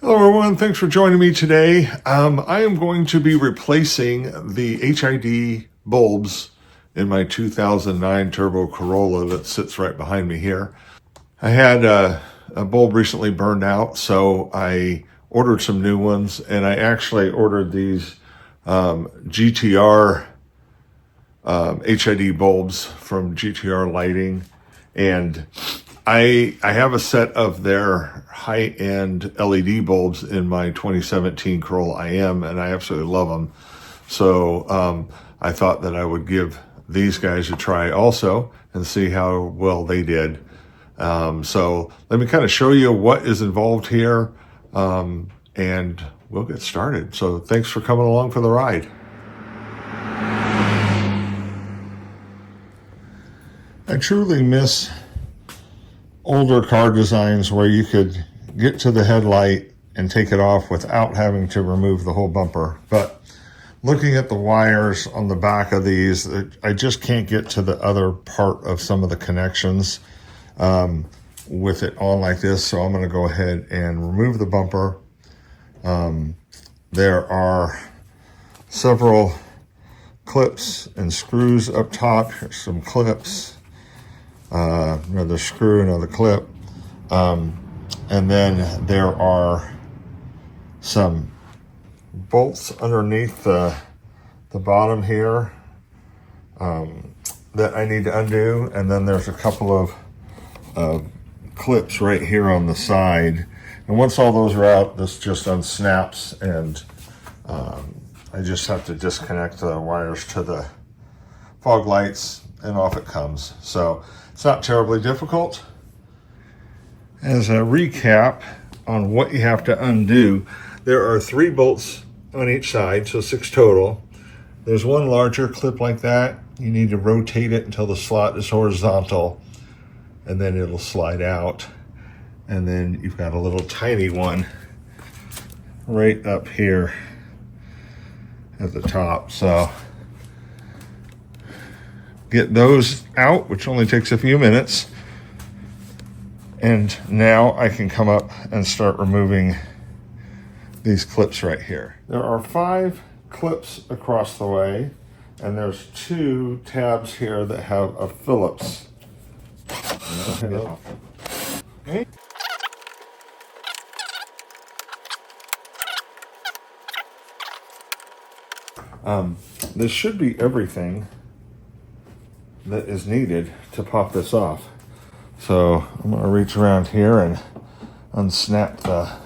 Hello everyone, thanks for joining me today. I am going to be replacing the HID bulbs in my 2009 Turbo Corolla that sits right behind me here. I had a bulb recently burned out, so I ordered some new ones, and I actually ordered these GTR HID bulbs from GTR Lighting, and I have a set of their high-end LED bulbs in my 2017 Corolla IM, and I absolutely love them. So I thought that I would give these guys a try also and see how well they did. So let me kind of show you what is involved here, and we'll get started. So thanks for coming along for the ride. I truly miss older car designs where you could get to the headlight and take it off without having to remove the whole bumper. But looking at the wires on the back of these, I just can't get to the other part of some of the connections with it on like this. So I'm going to go ahead and remove the bumper. There are several clips and screws up top. Here's some clips. Another screw, another clip, and then there are some bolts underneath the bottom here that I need to undo, and then there's a couple of clips right here on the side, and once all those are out, this just unsnaps, and I just have to disconnect the wires to the fog lights and off it comes. So it's not terribly difficult. As a recap on what you have to undo, there are 3 bolts on each side, so 6 total. There's one larger clip like that. You need to rotate it until the slot is horizontal, and then it'll slide out. And then you've got a little tiny one right up here at the top. So get those out, which only takes a few minutes. And now I can come up and start removing these clips right here. There are 5 clips across the way, and there's 2 tabs here that have a Phillips. Okay. This should be everything that is needed to pop this off. So I'm going to reach around here and unsnap the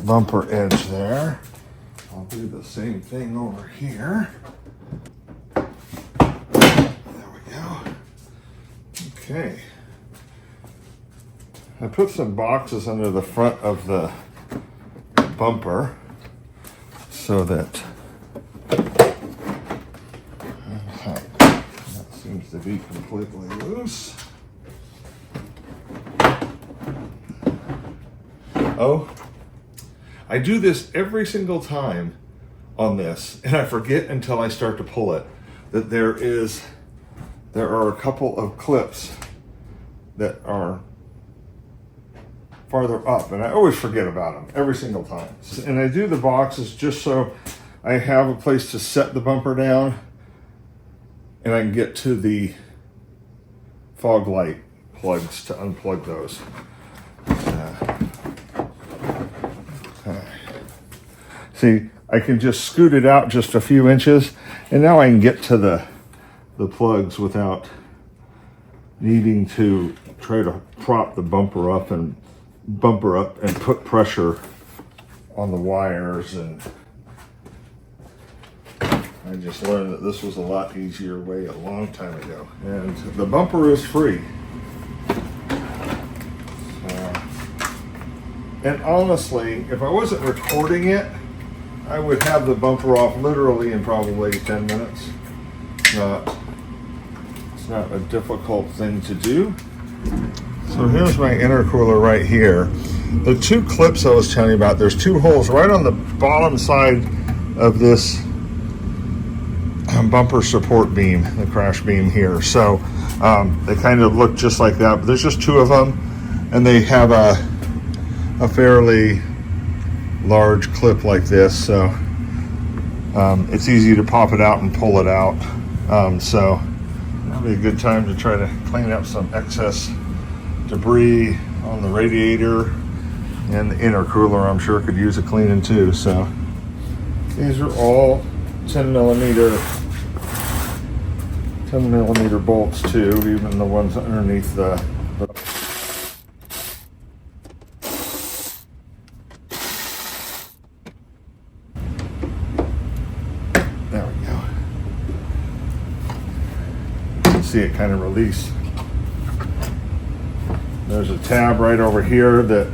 bumper edge there. I'll do the same thing over here. There we go. Okay. I put some boxes under the front of the bumper so that seems to be completely loose. Oh, I do this every single time on this, and I forget until I start to pull it that there are a couple of clips that are farther up, and I always forget about them every single time. And I do the boxes just so I have a place to set the bumper down, and I can get to the fog light plugs to unplug those. Okay. See, I can just scoot it out just a few inches, and now I can get to the plugs without needing to try to prop the bumper up and put pressure on the wires. And I just learned that this was a lot easier way a long time ago. And the bumper is free. And honestly, if I wasn't recording it, I would have the bumper off literally in probably 10 minutes. It's not a difficult thing to do. So here's my intercooler right here. The 2 clips I was telling you about, there's 2 holes right on the bottom side of this bumper support beam, the crash beam here. So they kind of look just like that, but there's just 2 of them. and they have a fairly large clip like this, so it's easy to pop it out and pull it out. So that'll be a good time to try to clean up some excess debris on the radiator, and the intercooler I'm sure could use a cleaning too. So these are all 10 millimeter bolts too, even the ones underneath the there we go. You can see it kind of release. There's a tab right over here that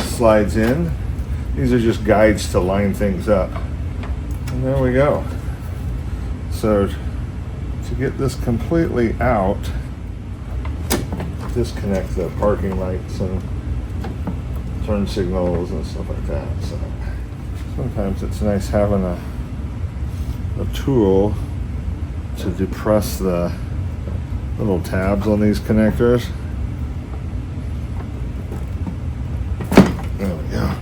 slides in. These are just guides to line things up. And there we go. So to get this completely out, disconnect the parking lights and turn signals and stuff like that. So sometimes it's nice having a tool to depress the little tabs on these connectors. There we go.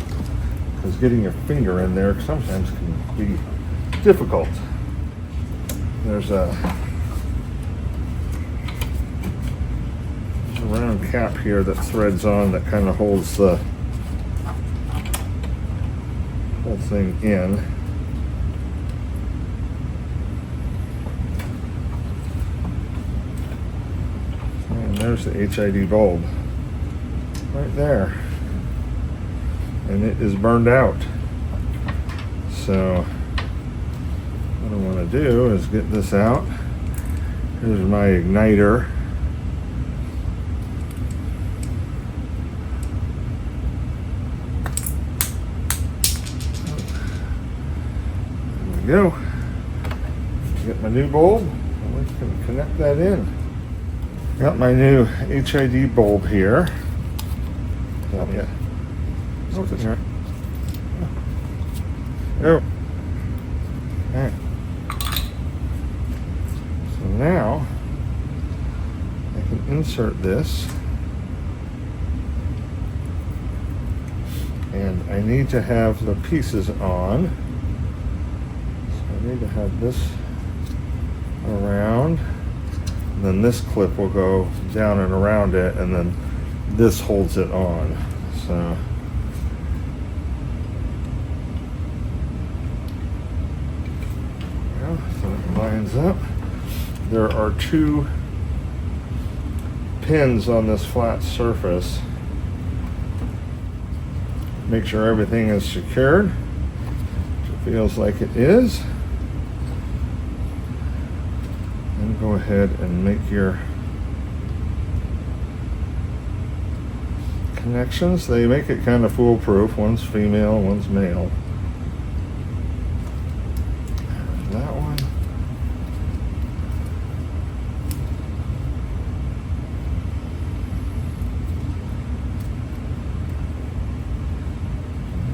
Because getting your finger in there sometimes can be difficult. There's a round cap here that threads on that kind of holds the whole thing in. And there's the HID bulb right there. And it is burned out. So what I want to do is get this out. Here's my igniter. There we go. Get my new bulb, and we can connect that in. Got my new HID bulb here. Yeah. Oh. Okay. So now I can insert this, and I need to have the pieces on. So I need to have this around, and then this clip will go down and around it, and then this holds it on. So so it lines up. There are 2 pins on this flat surface. Make sure everything is secured. It feels like it is. And go ahead and make your connections. They make it kind of foolproof. One's female, one's male. That one.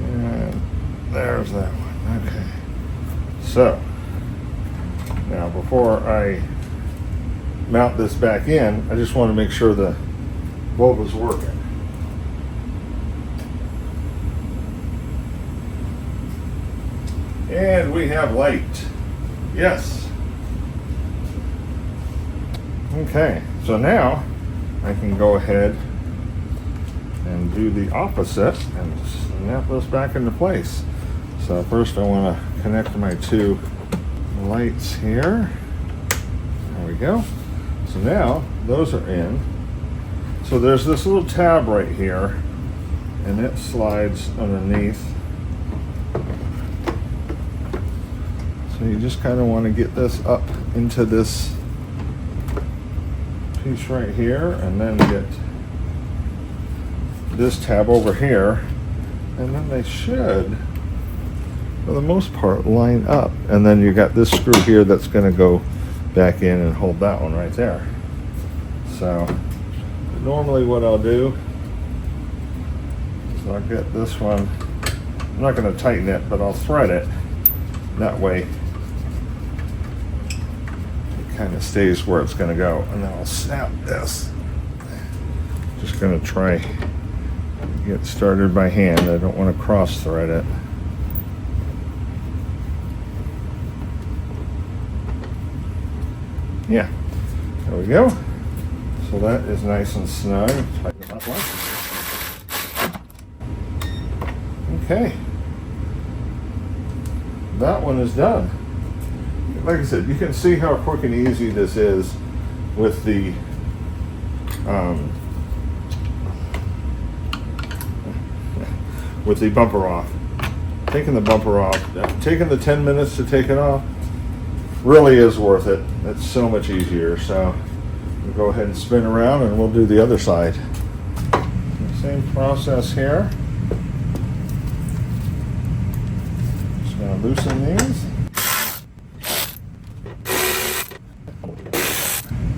And there's that one. Okay. So now before I mount this back in, I just want to make sure the bulb is working. And we have light. Yes. Okay, so now I can go ahead and do the opposite and snap this back into place. So first I want to connect my 2 lights here. There we go. So now those are in. So there's this little tab right here, and it slides underneath. So you just kind of want to get this up into this piece right here, and then get this tab over here, and then they should, for the most part, line up. And then you got this screw here that's going to go back in and hold that one right there. So normally what I'll do is I'll get this one, I'm not going to tighten it, but I'll thread it. That way kind of stays where it's going to go, and then I'll snap this Just gonna try get started by hand. I don't want to cross thread it. Yeah, there we go. So that is nice and snug. Tighten it up once. Okay, that one is done. Like I said, you can see how quick and easy this is with the bumper off. Taking the bumper off, taking the 10 minutes to take it off really is worth it. It's so much easier. So we'll go ahead and spin around and we'll do the other side. Same process here. Just gonna loosen these.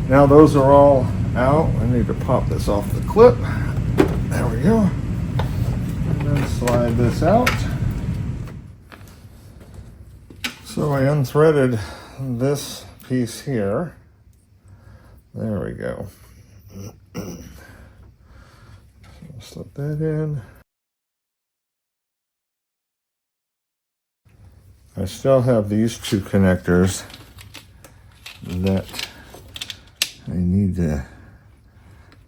Now those are all out. I need to pop this off the clip. There we go. And then slide this out. So I unthreaded this piece here. There we go. Slip that in. I still have these two connectors that I need to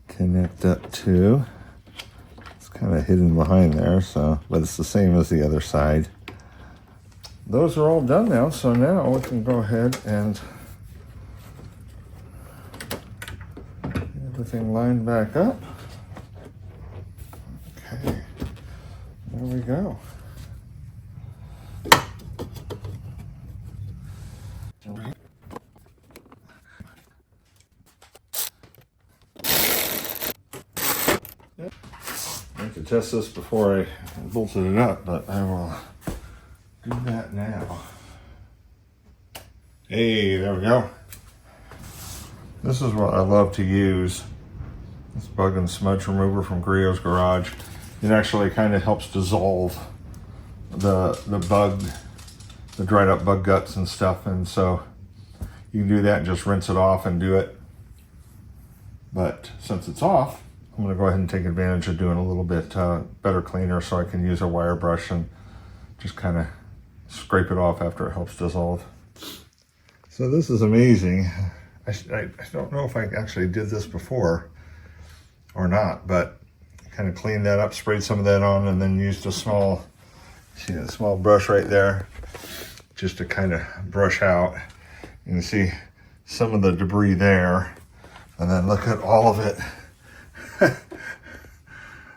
connect up to. It's kind of hidden behind there, so, but it's the same as the other side. Those are all done now, so now we can go ahead and get everything lined back up. Okay, there we go. I have to test this before I bolted it up, but I will do that now. Hey, there we go. This is what I love to use. This bug and smudge remover from Griot's Garage. It actually kind of helps dissolve the bug, the dried up bug guts and stuff. And so you can do that and just rinse it off and do it. But since it's off, I'm gonna go ahead and take advantage of doing a little bit better cleaner so I can use a wire brush and just kind of scrape it off after it helps dissolve. So this is amazing. I don't know if I actually did this before or not, but kind of cleaned that up, sprayed some of that on, and then used a small, see a small brush right there, just to kind of brush out. You can see some of the debris there, and then look at all of it.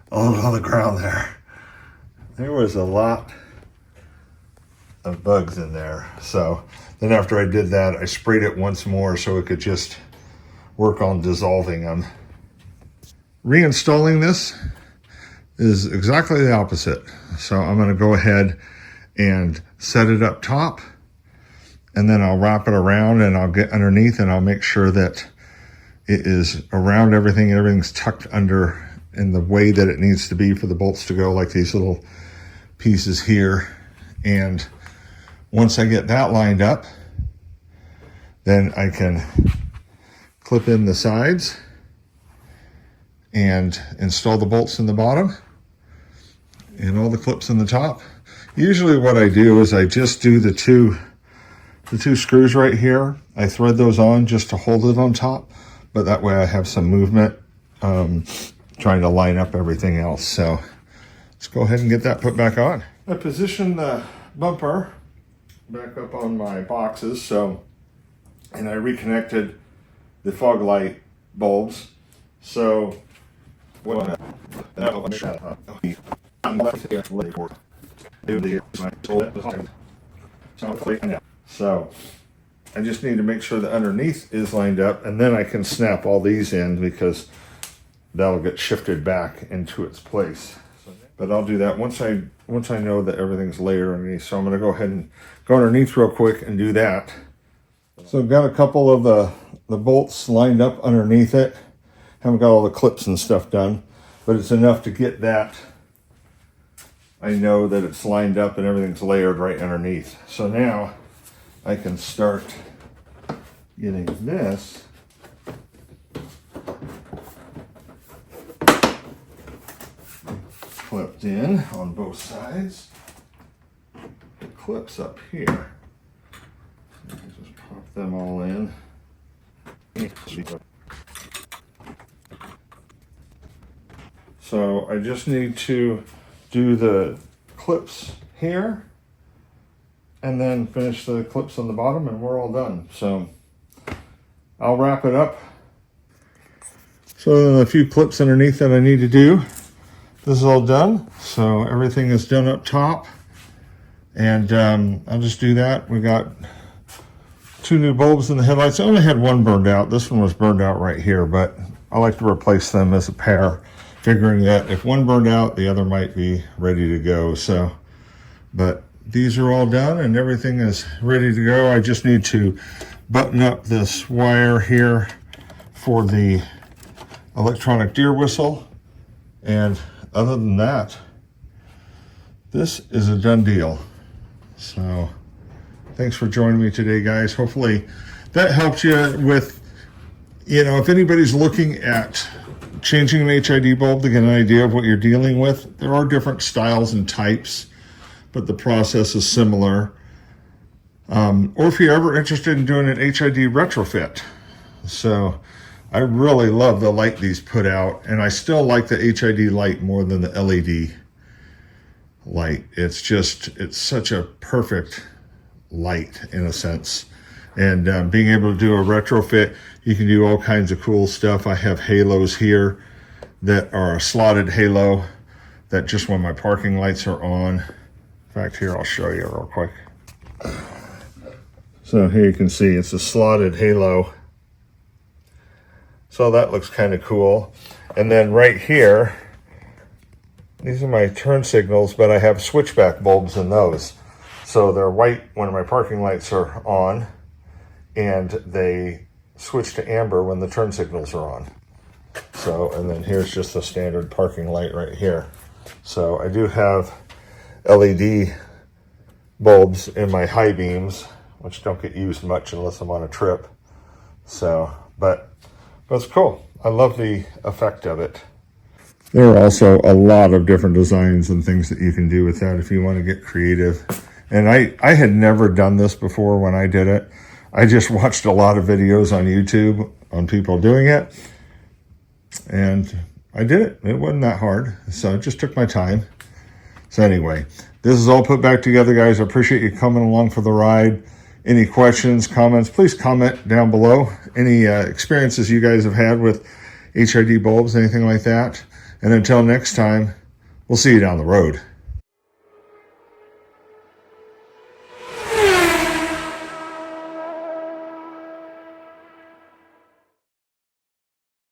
All on the ground there. There was a lot of bugs in there. So then after I did that, I sprayed it once more so it could just work on dissolving them. Reinstalling this is exactly the opposite. So I'm going to go ahead and set it up top, and then I'll wrap it around and I'll get underneath and I'll make sure that it is around everything. Everything's tucked under in the way that it needs to be for the bolts to go, like these little pieces here. And once I get that lined up, then I can clip in the sides and install the bolts in the bottom and all the clips in the top. Usually what I do is I just do the two screws right here. I thread those on just to hold it on top, but that way I have some movement trying to line up everything else. So let's go ahead and get that put back on. I positioned the bumper back up on my boxes, and I reconnected the fog light bulbs. So so I just need to make sure the underneath is lined up, and then I can snap all these in because that'll get shifted back into its place. But I'll do that once I know that everything's layered underneath. So I'm going to go ahead and go underneath real quick and do that. So I've got a couple of the bolts lined up underneath it. Haven't got all the clips and stuff done, but it's enough to get that. I know that it's lined up and everything's layered right underneath. So now I can start getting this clipped in on both sides. The clips up here. You can just pop them all in. So I just need to do the clips here and then finish the clips on the bottom and we're all done. So I'll wrap it up. So a few clips underneath that I need to do. This is all done. So everything is done up top. And I'll just do that. We got 2 new bulbs in the headlights. I only had one burned out. This one was burned out right here, but I like to replace them as a pair, figuring that if one burned out, the other might be ready to go. So, but these are all done and everything is ready to go. I just need to button up this wire here for the electronic deer whistle. And other than that, this is a done deal. So thanks for joining me today, guys. Hopefully that helped you with, if anybody's looking at changing an HID bulb to get an idea of what you're dealing with. There are different styles and types, but the process is similar. Or if you're ever interested in doing an HID retrofit. So I really love the light these put out, and I still like the HID light more than the LED light. It's such a perfect light in a sense. And being able to do a retrofit, you can do all kinds of cool stuff. I have halos here that are a slotted halo that just when my parking lights are on. In fact, here, I'll show you real quick. So here you can see it's a slotted halo. So that looks kind of cool. And then right here, these are my turn signals, but I have switchback bulbs in those. So they're white when my parking lights are on, and they switch to amber when the turn signals are on. So, and then here's just a standard parking light right here. So I do have LED bulbs in my high beams, which don't get used much unless I'm on a trip. So, but it's cool. I love the effect of it. There are also a lot of different designs and things that you can do with that if you want to get creative. And I had never done this before when I did it. I just watched a lot of videos on YouTube on people doing it. And I did it. It wasn't that hard. So it just took my time. So anyway, this is all put back together, guys. I appreciate you coming along for the ride. Any questions, comments, please comment down below. Any experiences you guys have had with HID bulbs, anything like that. And until next time, we'll see you down the road.